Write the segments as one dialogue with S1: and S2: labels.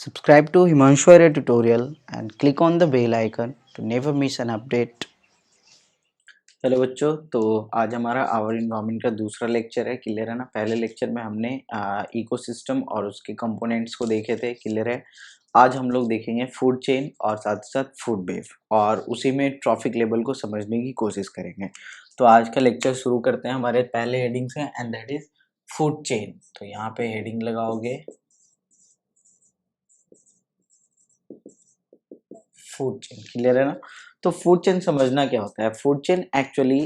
S1: Subscribe to Himanshu Arya tutorial and click on the bell icon to never miss an update. Hello बच्चों, तो आज हमारा our environment का दूसरा lecture है। क्लियर है ना। पहले लेक्चर में हमने इकोसिस्टम और उसके कंपोनेंट्स को देखे थे। क्लियर है। आज हम लोग देखेंगे फूड चेन और साथ साथ फूड वेव और उसी में ट्रॉफिक लेवल को समझने की कोशिश करेंगे। तो आज का लेक्चर शुरू करते हैं। हमारे पहले हेडिंग्स हैं and that is food chain. तो यहाँ पे हेडिंग लगाओगे फूड चेन। क्लियर है ना। तो फूड चेन समझना क्या होता है। फूड चेन एक्चुअली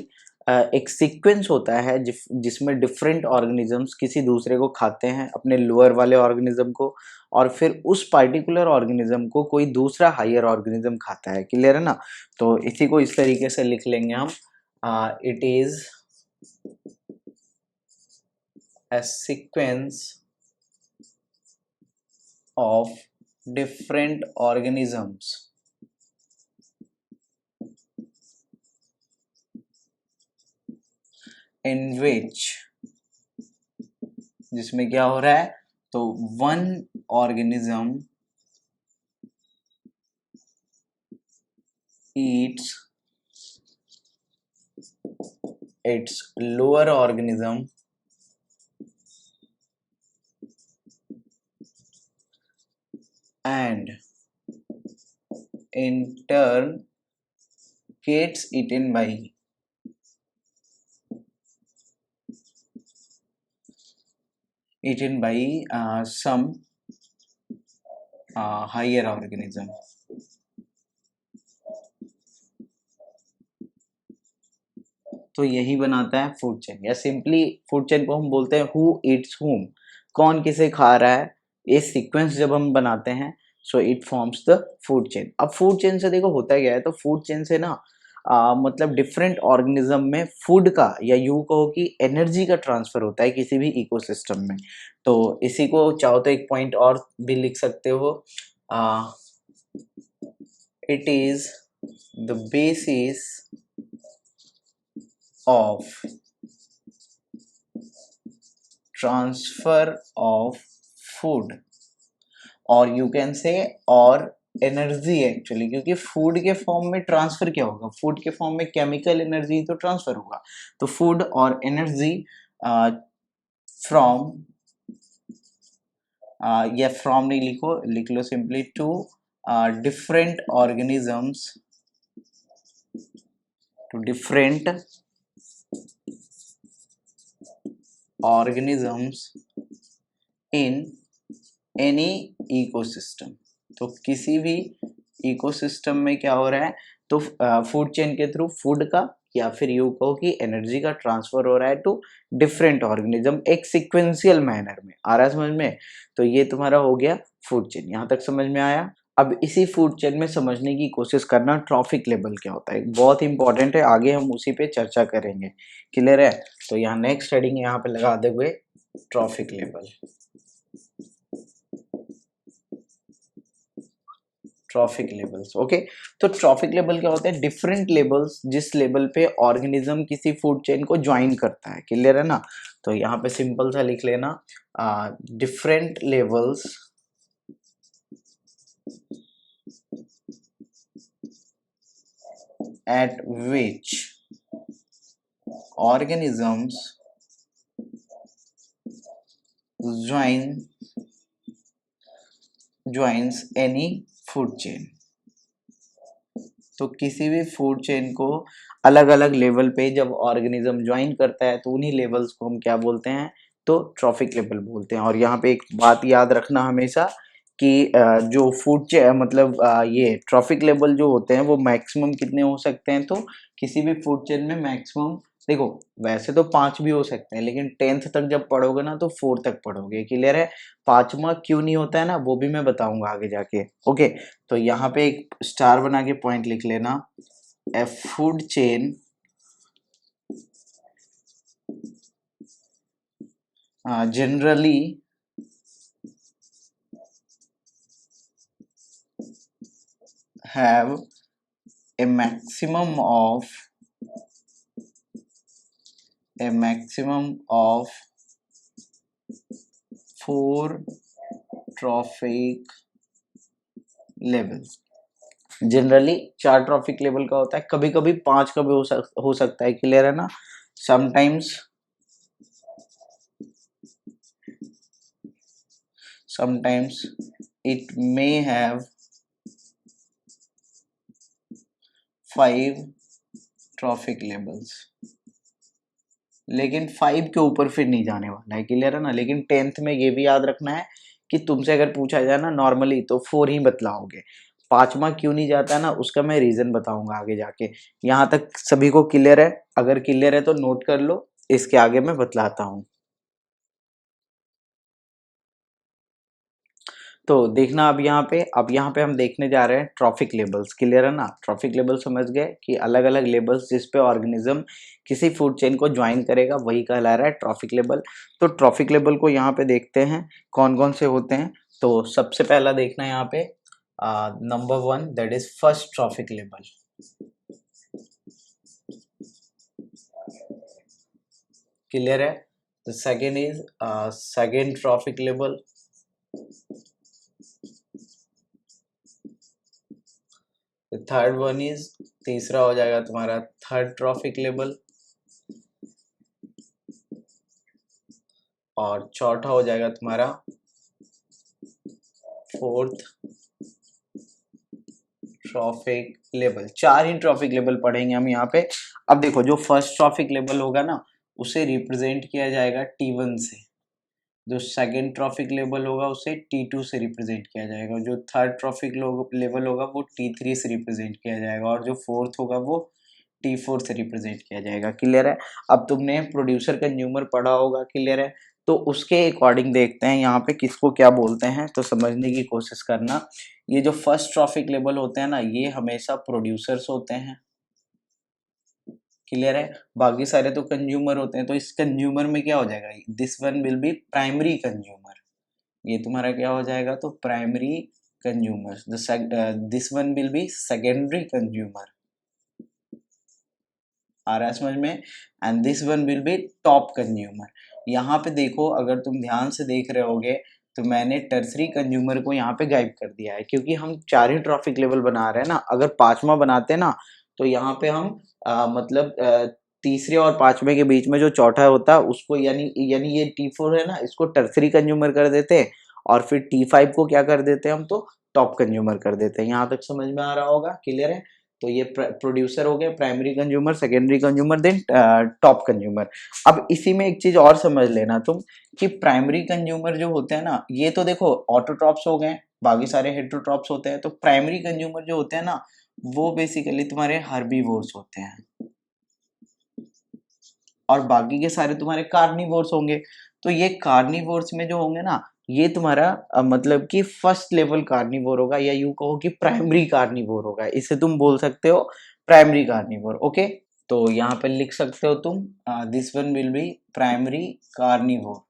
S1: एक सीक्वेंस होता है जिसमें डिफरेंट ऑर्गेनिजम्स किसी दूसरे को खाते हैं, अपने लोअर वाले ऑर्गेनिज्म को, और फिर उस पार्टिकुलर ऑर्गेनिज्म को कोई दूसरा हायर ऑर्गेनिज्म खाता है। क्लियर है ना। तो इसी को इस तरीके से लिख लेंगे हम। It is a sequence of different organisms in which, जिसमें क्या हो रहा है, तो one organism eats its lower organism and in turn gets eaten by some higher organism। तो यही बनाता है फूड चेन, या सिंपली फूड चेन को हम बोलते हैं हु ईट्स हुम, कौन किसे खा रहा है। ये सीक्वेंस जब हम बनाते हैं so it forms the food chain. अब फूड चेन से देखो होता क्या है, तो फूड चेन से ना मतलब डिफरेंट ऑर्गेनिज्म में फूड का, या यूं कहो कि एनर्जी का ट्रांसफर होता है किसी भी इकोसिस्टम में। तो इसी को चाहो तो एक पॉइंट और भी लिख सकते हो। It is the basis of transfer of food, और यू कैन से और एनर्जी एक्चुअली, क्योंकि फूड के फॉर्म में ट्रांसफर क्या होगा, फूड के फॉर्म में केमिकल एनर्जी तो ट्रांसफर होगा। तो फूड और एनर्जी फ्रॉम, या फ्रॉम नहीं लिखो, लिख लो simply two different organisms, two different organisms in any ecosystem। तो किसी भी इकोसिस्टम में क्या हो रहा है, तो फूड चेन के थ्रू फूड का, या फिर यू कहो कि एनर्जी का ट्रांसफर हो रहा है टू डिफरेंट ऑर्गेनिज्म एक सिक्वेंशियल मैनर में। आ रहा है समझ में। तो ये तुम्हारा हो गया फूड चेन। यहाँ तक समझ में आया। अब इसी फूड चेन में समझने की कोशिश करना ट्रॉफिक लेवल क्या होता है, बहुत इंपॉर्टेंट है। आगे हम उसी पे चर्चा करेंगे। क्लियर है। तो यहाँ नेक्स्ट हेडिंग यहाँ पे लगा देंगे trophic level. Trophic levels, okay. तो ट्रॉफिक लेवल क्या होता है, डिफरेंट लेवल्स जिस लेवल पे ऑर्गेनिज्म किसी फूड चेन को ज्वाइन करता है। क्लियर है ना। तो यहाँ पे सिंपल सा लिख लेना, different levels at which organisms joins any food chain। तो किसी भी फूड चेन को अलग अलग लेवल पे जब ऑर्गेनिज्म ज्वाइन करता है तो उन्हीं लेवल्स को हम क्या बोलते हैं, तो ट्रॉफिक लेवल बोलते हैं। और यहाँ पे एक बात याद रखना हमेशा कि जो फूड चेन मतलब ये ट्रॉफिक लेवल जो होते हैं वो मैक्सिमम कितने हो सकते हैं, तो किसी भी फूड चेन में मैक्सिमम, देखो वैसे तो 5 भी हो सकते हैं, लेकिन 10th तक जब पढ़ोगे ना तो 4 तक पढ़ोगे। क्लियर है। 5वां क्यों नहीं होता है ना, वो भी मैं बताऊंगा आगे जाके। ओके। तो यहाँ पे एक स्टार बना के पॉइंट लिख लेना, ए food chain generally have a maximum of 4 trophic levels. Generally 4 trophic level का होता है, कभी कभी 5 का भी हो सकता है, क्लियर है ना। sometimes it may have 5 trophic levels, लेकिन 5 के ऊपर फिर नहीं जाने वाला है, क्लियर है ना। लेकिन 10th में ये भी याद रखना है कि तुमसे अगर पूछा जाए ना नॉर्मली तो 4 ही बतलाओगे, 5वां क्यों नहीं जाता ना उसका मैं रीजन बताऊंगा आगे जाके। यहाँ तक सभी को क्लियर है? अगर क्लियर है तो नोट कर लो, इसके आगे मैं बतलाता हूँ। तो देखना अब यहाँ पे हम देखने जा रहे हैं ट्रॉफिक लेबल्स, क्लियर है ना। ट्रॉफिक लेबल समझ गए कि अलग अलग लेबल्स जिस पे ऑर्गेनिज्म किसी फूड चेन को ज्वाइन करेगा वही कहला रहा है ट्रॉफिक लेबल। तो ट्रॉफिक लेबल को यहाँ पे देखते हैं कौन कौन से होते हैं। तो सबसे पहला देखना है यहाँ पे number 1, that is first trophic लेबल। क्लियर है? The second is second trophic लेबल। थर्ड वन इज, तीसरा हो जाएगा तुम्हारा थर्ड ट्रॉफिक लेबल, और चौथा हो जाएगा तुम्हारा फोर्थ ट्रॉफिक लेवल। 4 ही ट्रॉफिक लेवल पढ़ेंगे हम यहाँ पे। अब देखो जो फर्स्ट ट्रॉफिक लेवल होगा ना उसे रिप्रेजेंट किया जाएगा T1 से, जो सेकेंड ट्रॉफिक लेवल होगा उसे T2 से रिप्रेजेंट किया जाएगा, जो थर्ड ट्रॉफिक लेवल होगा वो T3 से रिप्रेजेंट किया जाएगा, और जो फोर्थ होगा वो T4 से रिप्रेजेंट किया जाएगा, क्लियर है। अब तुमने प्रोड्यूसर कंज्यूमर पढ़ा होगा, क्लियर है। तो उसके अकॉर्डिंग देखते हैं यहाँ पे किसको क्या बोलते हैं, तो समझने की कोशिश करना। ये जो फर्स्ट ट्रॉफिक लेवल होते हैं ना ये हमेशा प्रोड्यूसर्स होते हैं, क्लियर है। बाकी सारे तो कंज्यूमर होते हैं। तो इस कंज्यूमर में क्या हो जाएगा, this one will be primary consumer, ये तुम्हारा क्या हो जाएगा तो primary consumer. This one will be secondary consumer, आ रहा है समझ में। And this one will be top consumer. यहाँ पे देखो अगर तुम ध्यान से देख रहे होगे तो मैंने टर्सरी कंज्यूमर को यहाँ पे गायब कर दिया है, क्योंकि हम 4 ही ट्रॉफिक लेवल बना रहे हैं ना। अगर 5वां बनाते ना तो यहाँ पे हम मतलब तीसरे और 5वें के बीच में जो चौथा होता है उसको यानी यानी ये T4 है ना इसको टर्सरी कंज्यूमर कर देते हैं, और फिर T5 को क्या कर देते हैं हम तो टॉप कंज्यूमर कर देते हैं। यहाँ तक समझ में आ रहा होगा, क्लियर है। तो ये प्रोड्यूसर हो गया, primary consumer, secondary consumer, then top consumer. अब इसी में एक चीज और समझ लेना तुम कि प्राइमरी कंज्यूमर जो होते हैं ना ये तो देखो ऑटोट्रॉप्स हो गए, बाकी सारे हेटेरोट्रॉप्स होते हैं। तो प्राइमरी कंज्यूमर जो होते हैं ना वो बेसिकली तुम्हारे हर्बीवोर्स होते हैं, और बाकी के सारे तुम्हारे कार्निवोर्स होंगे। तो ये कार्निवोर्स में जो होंगे ना ये तुम्हारा मतलब कि फर्स्ट लेवल कार्निवोर होगा, या यूं कहो कि प्राइमरी कार्निवोर होगा, इसे तुम बोल सकते हो प्राइमरी कार्निवोर। ओके, तो यहाँ पे लिख सकते हो तुम this one will be primary carnivore,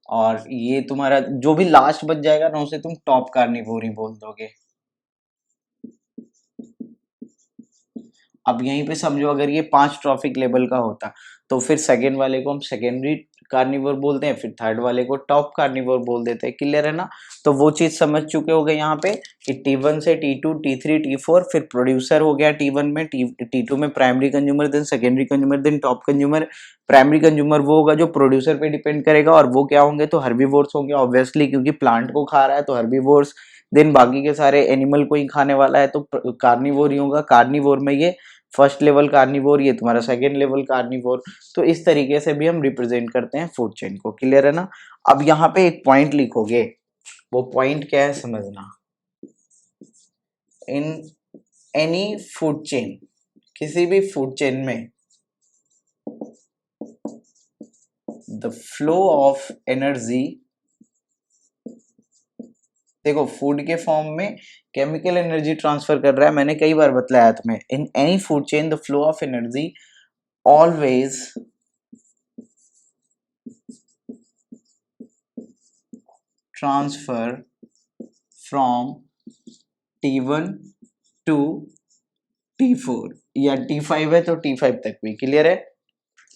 S1: और ये तुम्हारा जो भी लास्ट बच जाएगा ना उसे तुम टॉप कार्निवोर ही बोल दोगे। अब यहीं पे समझो अगर ये 5 ट्रॉफिक लेवल का होता तो फिर सेकेंड वाले को हम सेकेंडरी कार्निवोर बोलते हैं, फिर थर्ड वाले को टॉप कार्निवोर बोल देते हैं, क्लियर है ना। तो वो चीज समझ चुके हो गए यहाँ पे कि T1 से T2 T3 T4, फिर प्रोड्यूसर हो गया T1 में, T2 में primary consumer, then secondary consumer, then top consumer. Primary consumer वो होगा जो प्रोड्यूसर पे डिपेंड करेगा, और वो क्या होंगे तो हर्बीवोर्स होंगे ऑब्वियसली, क्योंकि प्लांट को खा रहा है तो हर्बीवोर्स। देन बाकी के सारे एनिमल को ही खाने वाला है तो कार्निवोर ही होगा। कार्निवोर में ये फर्स्ट लेवल कार्निवोर, ये तुम्हारा सेकेंड लेवल कार्निवोर। तो इस तरीके से भी हम रिप्रेजेंट करते हैं फूड चेन को, क्लियर है ना। अब यहाँ पे एक पॉइंट लिखोगे, वो पॉइंट क्या है समझना। इन एनी फूड चेन, किसी भी फूड चेन में द फ्लो ऑफ एनर्जी, देखो फूड के फॉर्म में केमिकल एनर्जी ट्रांसफर कर रहा है, मैंने कई बार बतलाया तुम्हें। In any food chain the flow of energy always transfer from T1 to T4, या T5 है तो T5 तक भी, क्लियर है।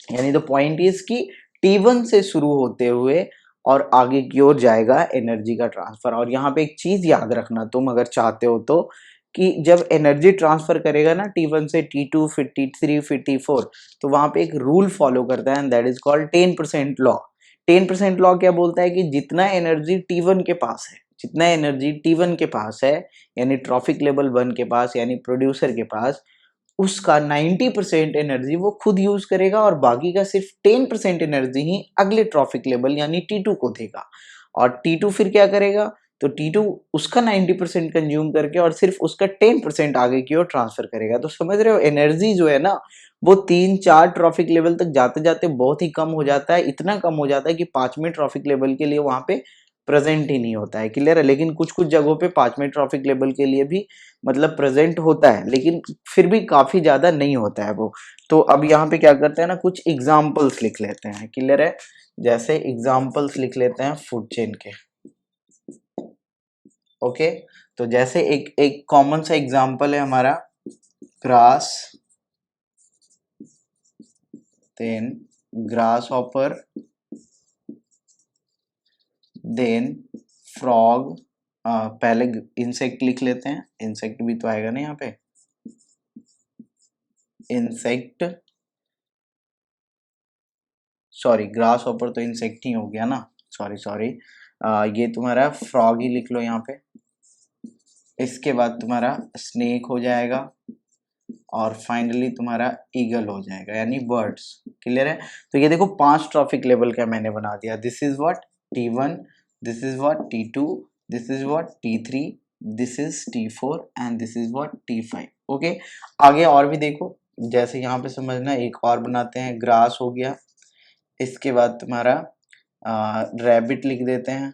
S1: यानी द पॉइंट इज कि T1 से शुरू होते हुए और आगे की ओर जाएगा एनर्जी का ट्रांसफर। और यहाँ पे एक चीज याद रखना तुम अगर चाहते हो तो, कि जब एनर्जी ट्रांसफर करेगा ना T1 से T2 फिर T3 फिर T4, तो वहां पे एक रूल फॉलो करता है, that is called 10% law. 10% law क्या बोलता है कि जितना एनर्जी T1 के पास है, जितना एनर्जी T1 के पास है, यानी ट्रॉफिक लेवल 1 के पास यानी प्रोड्यूसर के पास, उसका 90% एनर्जी वो खुद यूज करेगा और बाकी का सिर्फ 10% एनर्जी ही अगले ट्रॉफिक लेवल यानी T2 को देगा। और T2 फिर क्या करेगा, तो T2 उसका 90% कंज्यूम करके और सिर्फ उसका 10% आगे की ओर ट्रांसफर करेगा। तो समझ रहे हो एनर्जी जो है ना, वो 3-4 ट्रॉफिक लेवल तक जाते जाते बहुत ही कम हो जाता है, इतना कम हो जाता है कि 5वें ट्रॉफिक लेवल के लिए वहां पे प्रेजेंट ही नहीं होता है। क्लियर है? लेकिन कुछ कुछ जगहों पे 5वें ट्रॉफिक लेवल के लिए भी मतलब प्रेजेंट होता है, लेकिन फिर भी काफी ज्यादा नहीं होता है वो। तो अब यहाँ पे क्या करते हैं ना, कुछ एग्जाम्पल्स लिख लेते हैं। क्लियर है? जैसे एग्जाम्पल्स लिख लेते हैं फूड चेन के। ओके, तो जैसे एक एक कॉमन सा एग्जाम्पल है हमारा grass, then grass hopper, then frog. पहले इंसेक्ट लिख लेते हैं, इंसेक्ट भी तो आएगा ना यहाँ पे, इंसेक्ट, सॉरी ग्रास हॉपर तो इंसेक्ट ही हो गया ना, सॉरी सॉरी, ये तुम्हारा फ्रॉग ही लिख लो यहाँ पे। इसके बाद तुम्हारा स्नेक हो जाएगा और फाइनली तुम्हारा ईगल हो जाएगा यानी बर्ड्स। क्लियर है? तो ये देखो 5 ट्रॉफिक लेवल का मैंने बना दिया। This is what T1, this is what T2, this is what T3, this is T4 and this is what T5। Okay, आगे और भी देखो, जैसे यहाँ पे समझना, एक और बनाते हैं, ग्रास हो गया, इसके बाद तुम्हारा रैबिट लिख देते हैं।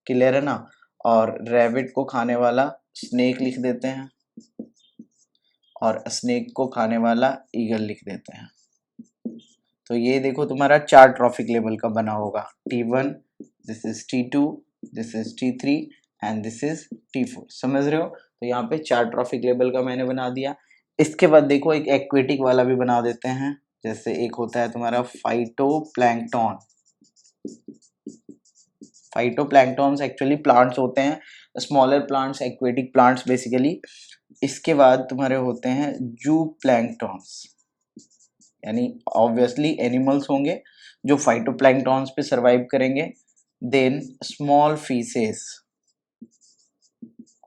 S1: क्लियर है ना? और रैबिट को खाने वाला स्नेक लिख देते हैं और स्नेक को खाने वाला ईगल लिख देते हैं। तो ये देखो तुम्हारा 4 ट्रॉफिक लेवल का बना होगा, T1, this is T2, this is T3 and this is T4। समझ रहे हो? तो यहाँ पे 4 ट्रॉफिक लेवल का मैंने बना दिया। इसके बाद देखो एक एक्वेटिक वाला भी बना देते हैं। जैसे एक होता है तुम्हारा फाइटोप्लैंक्टन। फाइटोप्लैंक्टन्स एक्चुअली प्लांट्स होते हैं, smaller plants, aquatic plants basically. इसके बाद तुम्हारे होते हैं जू प्लैंक्टन्स, यानी ऑब्वियसली एनिमल्स होंगे जो फाइटोप्लैंक्टन्स पे सरवाइव करेंगे। देन स्मॉल फिशेस,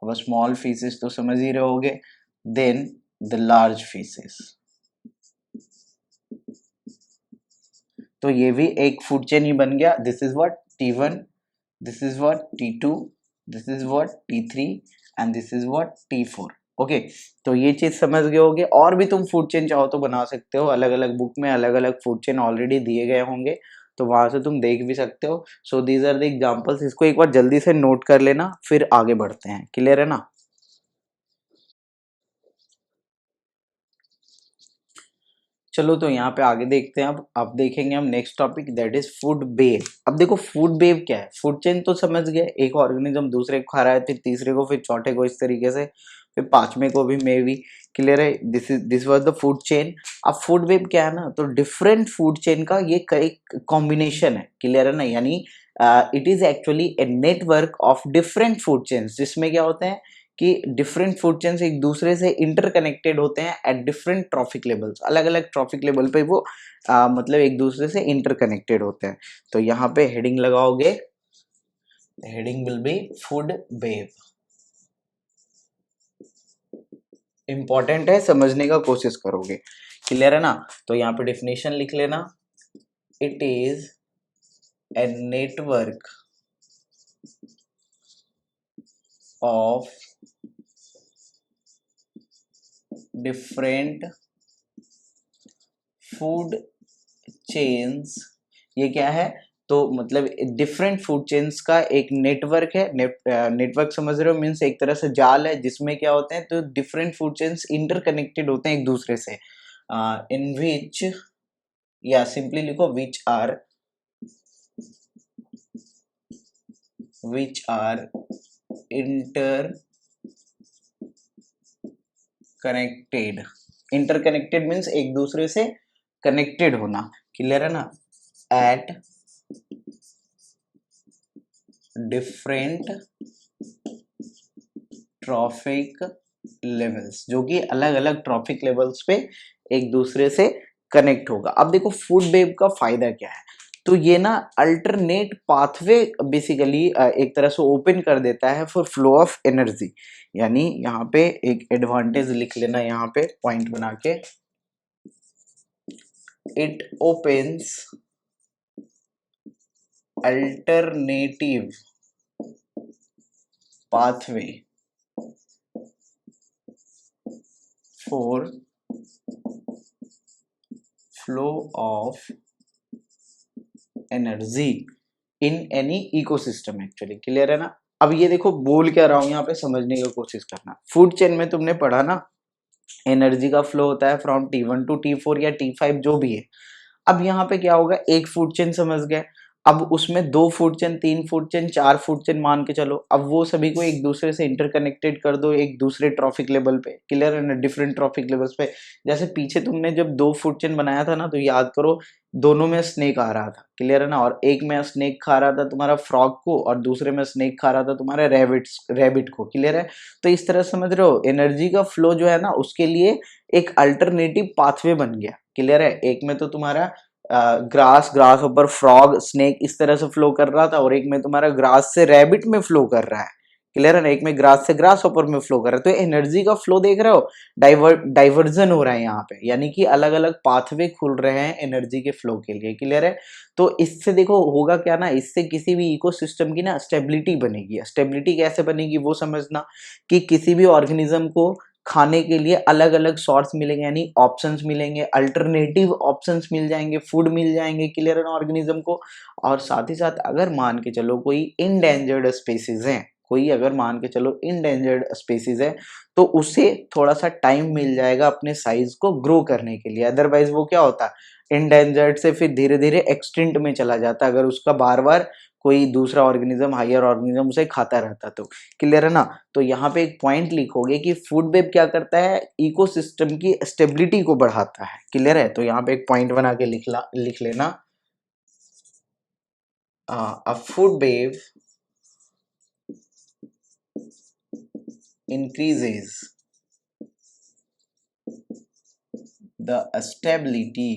S1: अब स्मॉल फिशेस तो समझ ही रहे होगे। Then the large fishes. तो ये भी एक फूड चेन ही बन गया। This is what T1, this is what T2, this is what T3 and this is what T4। Okay, तो ये चीज समझ गए होगे। और भी तुम फूड चेन चाहो तो बना सकते हो, अलग अलग बुक में अलग अलग फूड चेन ऑलरेडी दिए गए होंगे, तो वहां से तुम देख भी सकते हो। So these are the examples, इसको एक बार जल्दी से नोट कर लेना, फिर आगे बढ़ते हैं। क्लियर है ना? चलो तो यहाँ पे आगे देखते हैं। अब देखेंगे हम next topic, that is food web. अब देखो फूड वेव क्या है, फूड चेन तो समझ गए, एक ऑर्गेनिज्म दूसरे को खा रहा है, फिर तीसरे को, फिर चौथे को, इस तरीके से, फिर 5वें को भी मे बी। क्लियर है? This was the food chain. अब फूड वेव क्या है ना, तो डिफरेंट फूड चेन का ये एक कॉम्बिनेशन है। क्लियर है ना? यानी it is actually a network of different food chains, जिसमें क्या होते हैं कि डिफरेंट फूड चेन्स एक दूसरे से इंटरकनेक्टेड होते हैं एट डिफरेंट ट्रॉफिक लेवल्स। अलग अलग ट्रॉफिक लेवल पे वो मतलब एक दूसरे से इंटरकनेक्टेड होते हैं। तो यहाँ पे हेडिंग लगाओगे, heading will be food web. Important है, समझने का कोशिश करोगे। क्लियर है ना? तो यहाँ पे डेफिनेशन लिख लेना, it is a network of different food chains. ये क्या है, तो मतलब डिफरेंट फूड चेन्स का एक नेटवर्क है। नेटवर्क समझ रहे हो, मीन्स एक तरह से जाल है, जिसमें क्या होते हैं, तो डिफरेंट फूड चेन्स इंटरकनेक्टेड होते हैं एक दूसरे से, इन विच, या सिंपली लिखो which are interconnected. Interconnected means एक दूसरे से कनेक्टेड होना। क्लियर है ना? एट डिफरेंट ट्रॉफिक लेवल्स, जो कि अलग अलग ट्रॉफिक लेवल्स पे एक दूसरे से कनेक्ट होगा। अब देखो फूड वेव का फायदा क्या है, तो ये ना अल्टरनेट पाथवे बेसिकली एक तरह से ओपन कर देता है फॉर फ्लो ऑफ एनर्जी। यानी यहाँ पे एक एडवांटेज लिख लेना, यहाँ पे पॉइंट बना के, it opens alternative pathway for flow of energy in any ecosystem. Actually clear है ना। अब ये देखो बोल क्या रहा हूं, यहाँ पे समझने की कोशिश करना। फूड चेन में तुमने पढ़ा ना, एनर्जी का फ्लो होता है फ्रॉम T1 टू T4 या T5 जो भी है। अब यहाँ पे क्या होगा, एक फूड चेन समझ गए, अब उसमें 2 food chain, 3 food chain, 4 food chain मान के चलो। अब वो सभी को एक दूसरे से इंटरकनेक्टेड कर दो एक दूसरे ट्रॉफिक लेवल पे, क्लियर है ना, डिफरेंट ट्रॉफिक लेवल्स पे। जैसे पीछे तुमने जब 2 फूड चेन बनाया था ना, तो याद करो दोनों में स्नेक आ रहा था, क्लियर है ना, और एक में स्नेक खा रहा था तुम्हारा फ्रॉग को और दूसरे में स्नेक खा रहा था तुम्हारे रैबिट को, क्लियर है। तो इस तरह समझ रहे हो, एनर्जी का फ्लो जो है ना उसके लिए एक अल्टरनेटिव पाथवे बन गया, क्लियर है। एक में तो तुम्हारा ग्रास ऊपर फ्रॉग स्नेक इस तरह से फ्लो कर रहा था, और एक में तुम्हारा ग्रास से रैबिट में फ्लो कर रहा है, क्लियर है ना, एक में ग्रास से ग्रास ऊपर में फ्लो कर रहा है। तो एनर्जी का फ्लो देख रहे हो, डाइवर्जन हो रहा है यहाँ पे, यानी कि अलग अलग पाथवे खुल रहे हैं एनर्जी के फ्लो के लिए, क्लियर है। तो इससे देखो होगा क्या ना, इससे किसी भी इकोसिस्टम की ना स्टेबिलिटी बनेगी। स्टेबिलिटी कैसे बनेगी वो समझना, कि किसी भी ऑर्गेनिज्म को खाने के लिए अलग अलग सोर्स मिलेंगे, यानी ऑप्शंस मिलेंगे, अल्टरनेटिव ऑप्शंस मिल जाएंगे, फूड मिल जाएंगे, क्लियर है ना, ऑर्गेनिज्म को। और साथ ही साथ अगर मान के चलो कोई इंडेंजर्ड स्पीसीज है, कोई अगर मान के चलो इंडेंजर्ड स्पीसीज है, तो उसे थोड़ा सा टाइम मिल जाएगा अपने साइज को ग्रो करने के लिए। अदरवाइज वो क्या होता है, इंडेंजर्ड से फिर धीरे धीरे एक्सटिंक्ट में चला जाता अगर उसका बार बार कोई दूसरा ऑर्गेनिज्म, हायर ऑर्गेनिज्म उसे खाता रहता तो, क्लियर है ना। तो यहाँ पे एक पॉइंट लिखोगे कि फूड वेब क्या करता है, इकोसिस्टम की स्टेबिलिटी को बढ़ाता है, क्लियर है। तो यहाँ पे एक पॉइंट बना के लिख लेना, अ food web increases the stability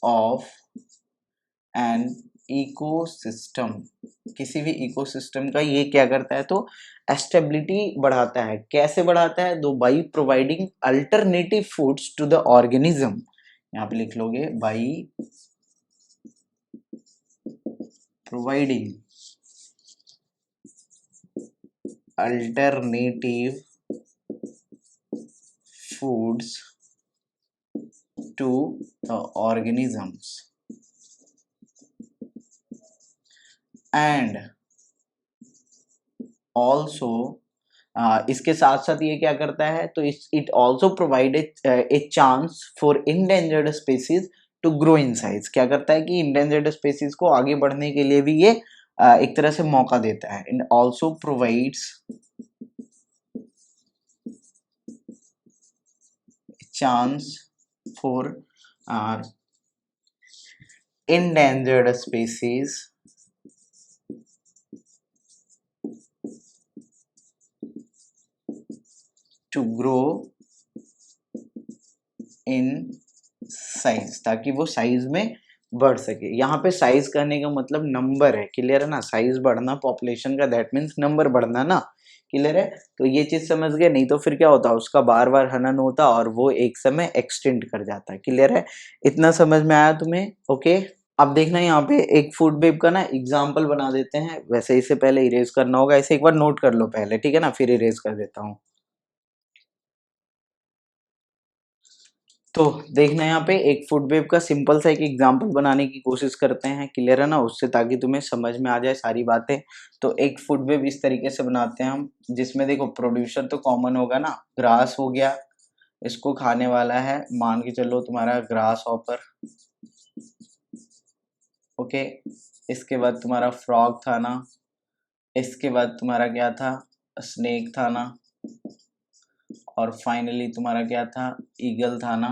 S1: of an ecosystem। किसी भी इकोसिस्टम का ये क्या करता है, तो स्टेबिलिटी बढ़ाता है। कैसे बढ़ाता है, दो by providing alternative foods to the organism. यहाँ पे लिख लोगे by providing alternative foods to the organisms and also इसके साथ साथ ये क्या करता है, तो it also provided a chance for endangered species to grow in size. क्या करता है कि इंडेंजर्ड स्पेसीज को आगे बढ़ने के लिए भी ये एक तरह से मौका देता है। And also provides chance for endangered species to grow in size, ताकि वो साइज में बढ़ सके। यहाँ पे साइज करने का मतलब नंबर है, क्लियर है ना, साइज बढ़ना पॉपुलेशन का, दैट मीन्स नंबर बढ़ना ना, क्लियर है। तो ये चीज समझ गए, नहीं तो फिर क्या होता, उसका बार बार हनन होता और वो एक समय एक्सटेंड कर जाता, क्लियर है। इतना समझ में आया तुम्हें, ओके। अब देखना यहाँ पे एक फूड वेब का ना एग्जाम्पल बना देते हैं। वैसे इससे पहले इरेज करना होगा, इसे एक बार नोट कर लो पहले, ठीक है ना, फिर इरेज कर देता हूँ। तो देखना यहाँ पे एक फूड वेब का सिंपल सा एक एग्जांपल बनाने की कोशिश करते हैं, क्लियर है ना, उससे ताकि तुम्हें समझ में आ जाए सारी बातें। तो एक फूड वेब इस तरीके से बनाते हैं हम, जिसमें देखो प्रोड्यूसर तो कॉमन होगा ना, ग्रास हो गया, इसको खाने वाला है मान के चलो तुम्हारा ग्रास हॉपर, ओके। इसके बाद तुम्हारा फ्रॉग था ना, इसके बाद तुम्हारा क्या था, स्नेक था ना, और फाइनली तुम्हारा क्या था, ईगल था ना।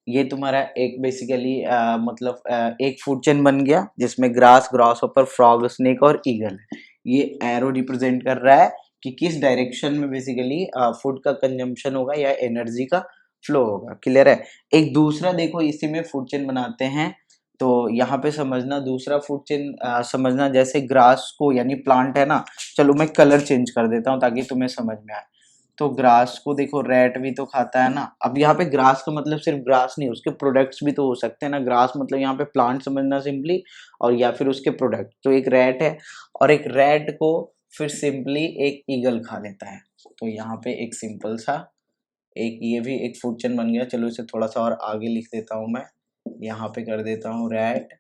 S1: ये तुम्हारा एक बेसिकली मतलब एक फूड चेन बन गया जिसमें ग्रास, ग्रासहॉपर, फ्रॉग, स्नेक और ईगल है। ये एरो रिप्रेजेंट कर रहा है कि किस डायरेक्शन में बेसिकली फूड का कंजम्पशन होगा या एनर्जी का फ्लो होगा। क्लियर है। एक दूसरा देखो इसी में फूड चेन बनाते हैं, तो यहाँ पे समझना दूसरा फूड चेन समझना, जैसे ग्रास को यानी प्लांट है ना, चलो मैं कलर चेंज कर देता हूँ ताकि तुम्हें समझ में आए। तो ग्रास को देखो रैट भी तो खाता है ना। अब यहाँ पे ग्रास का मतलब सिर्फ ग्रास नहीं, उसके प्रोडक्ट्स भी तो हो सकते हैं ना। ग्रास मतलब यहाँ पे प्लांट समझना सिंपली, और या फिर उसके प्रोडक्ट। तो एक रैट है और एक रैट को फिर सिंपली एक ईगल खा लेता है। तो यहाँ पे एक सिंपल सा एक ये भी एक फूड चेन बन गया। चलो इसे थोड़ा सा और आगे लिख देता हूँ मैं, यहाँ पे कर देता हूँ रैट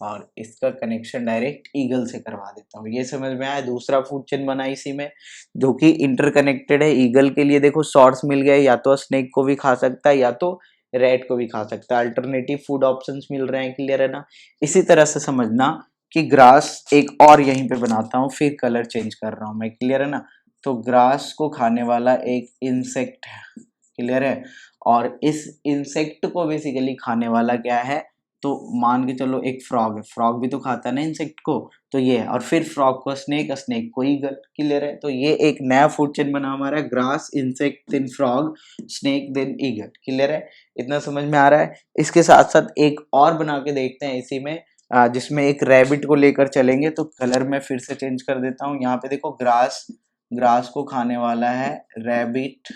S1: और इसका कनेक्शन डायरेक्ट ईगल से करवा देता हूँ। ये समझ में आया। दूसरा फूड चेन बना इसी में जो कि इंटरकनेक्टेड है। ईगल के लिए देखो सोर्स मिल गया, या तो स्नेक को भी खा सकता है या तो रैट को भी खा सकता है। अल्टरनेटिव फूड ऑप्शंस मिल रहे हैं। क्लियर है ना। इसी तरह से समझना कि ग्रास एक और यहीं पे बनाता हूँ, फिर कलर चेंज कर रहा हूँ मैं। क्लियर है ना। तो ग्रास को खाने वाला एक इंसेक्ट है। क्लियर है। और इस इंसेक्ट को बेसिकली खाने वाला क्या है, तो मान के चलो एक फ्रॉग है। फ्रॉग भी तो खाता है ना इंसेक्ट को, तो ये है। और फिर फ्रॉग को स्नेक, स्नेक को ईगल। क्लियर है। तो ये एक नया फूड चेन बना हमारा, grass, insect, then frog, snake, then eagle. Clear है। इतना समझ में आ रहा है। इसके साथ साथ एक और बना के देखते हैं इसी में, जिसमें एक रैबिट को लेकर चलेंगे। तो कलर मैं फिर से चेंज कर देता हूँ। यहाँ पे देखो ग्रास, ग्रास को खाने वाला है रैबिट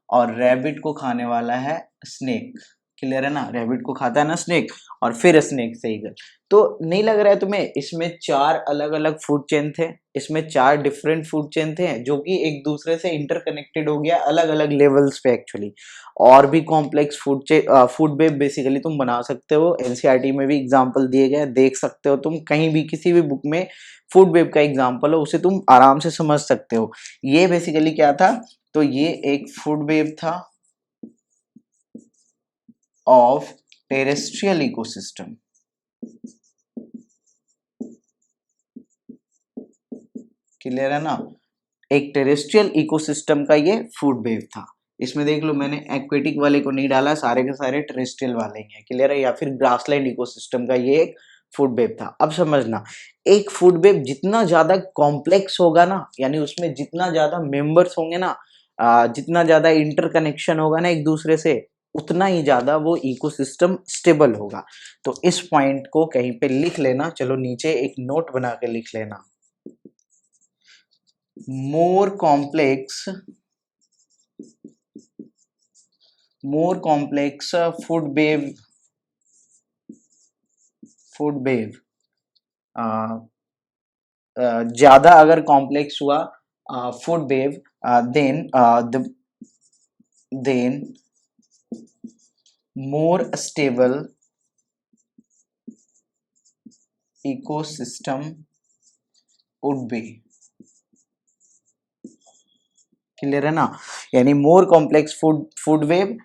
S1: और रैबिट को खाने वाला है स्नेक। क्लियर है ना। रैबिट को खाता है ना स्नेक, और फिर स्नेक से ईगल। तो नहीं लग रहा है तुम्हें इसमें चार अलग अलग फूड चेन थे, इसमें चार डिफरेंट फूड चेन थे जो कि एक दूसरे से इंटरकनेक्टेड हो गया अलग अलग लेवल्स पे एक्चुअली। और भी कॉम्प्लेक्स फूड वेब बेसिकली तुम बना सकते हो। एनसीईआरटी में भी एग्जांपल दिए गए, देख सकते हो तुम कहीं भी किसी भी बुक में फूड वेब का एग्जांपल हो, उसे तुम आराम से समझ सकते हो। ये बेसिकली क्या था, तो ये एक फूड वेब था ऑफ टेरेस्ट्रियल इकोसिस्टम। क्लियर है ना। एक टेरेस्ट्रियल इकोसिस्टम का ये फूड वेब था। इसमें देख लो मैंने एक्वेटिक वाले को नहीं डाला, सारे के सारे टेरेस्ट्रियल वाले ही हैं। क्लियर है। या फिर ग्रासलैंड इकोसिस्टम का ये एक फूड वेब था। अब समझना, एक फूड वेब जितना ज्यादा कॉम्प्लेक्स होगा ना, यानी उसमें जितना ज्यादा मेंबर्स होंगे ना, जितना ज्यादा इंटरकनेक्शन होगा ना एक दूसरे से, उतना ही ज्यादा वो इकोसिस्टम स्टेबल होगा। तो इस पॉइंट को कहीं पे लिख लेना। चलो नीचे एक नोट बना के लिख लेना। more complex food wave ज्यादा अगर कॉम्प्लेक्स हुआ food web, then more stable ecosystem would be। Clear है ना। यानी more complex food web,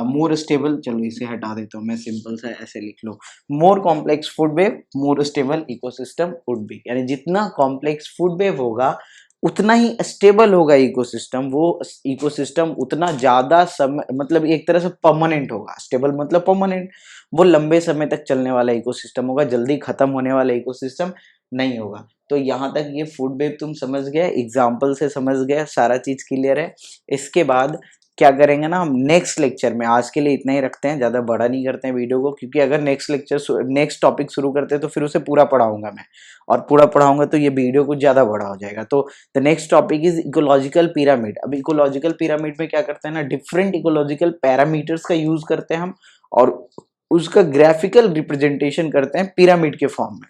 S1: more stable, चलो इसे हटा देता हूँ मैं, सिंपल सा ऐसे लिख लो, more complex food web more stable ecosystem would be. यानी जितना कॉम्प्लेक्स फूड वेव होगा उतना ही स्टेबल होगा इकोसिस्टम। वो इकोसिस्टम उतना ज्यादा समय, मतलब एक तरह से परमानेंट होगा। स्टेबल मतलब परमानेंट, वो लंबे समय तक चलने वाला इकोसिस्टम होगा, जल्दी खत्म होने वाला इकोसिस्टम नहीं होगा। तो यहाँ तक ये फूड वेब तुम समझ गए, एग्जाम्पल से समझ गए, सारा चीज क्लियर है। इसके बाद क्या करेंगे ना हम नेक्स्ट लेक्चर में, आज के लिए इतना ही रखते हैं, ज्यादा बड़ा नहीं करते हैं वीडियो को, क्योंकि अगर नेक्स्ट टॉपिक शुरू करते हैं तो फिर उसे पूरा पढ़ाऊंगा मैं, और पूरा पढ़ाऊंगा तो ये वीडियो कुछ ज्यादा बड़ा हो जाएगा। तो the next topic is ecological pyramid. अब इकोलॉजिकल पिरामिड में क्या करते हैं ना, डिफरेंट इकोलॉजिकल पैरामीटर्स का यूज करते हैं हम, और उसका ग्राफिकल रिप्रेजेंटेशन करते हैं पिरामिड के फॉर्म में,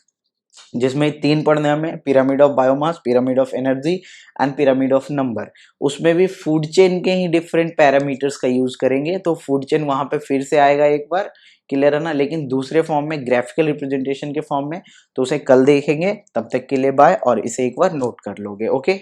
S1: जिसमें तीन पढ़ने हमें, pyramid of biomass, pyramid of energy and pyramid of number. उसमें भी फूड चेन के ही डिफरेंट पैरामीटर्स का यूज करेंगे। तो फूड चेन वहां पे फिर से आएगा एक बार। क्लियर है ना। लेकिन दूसरे फॉर्म में, ग्राफिकल रिप्रेजेंटेशन के फॉर्म में। तो उसे कल देखेंगे। तब तक के लिए बाय, और इसे एक बार नोट कर लोगे। ओके।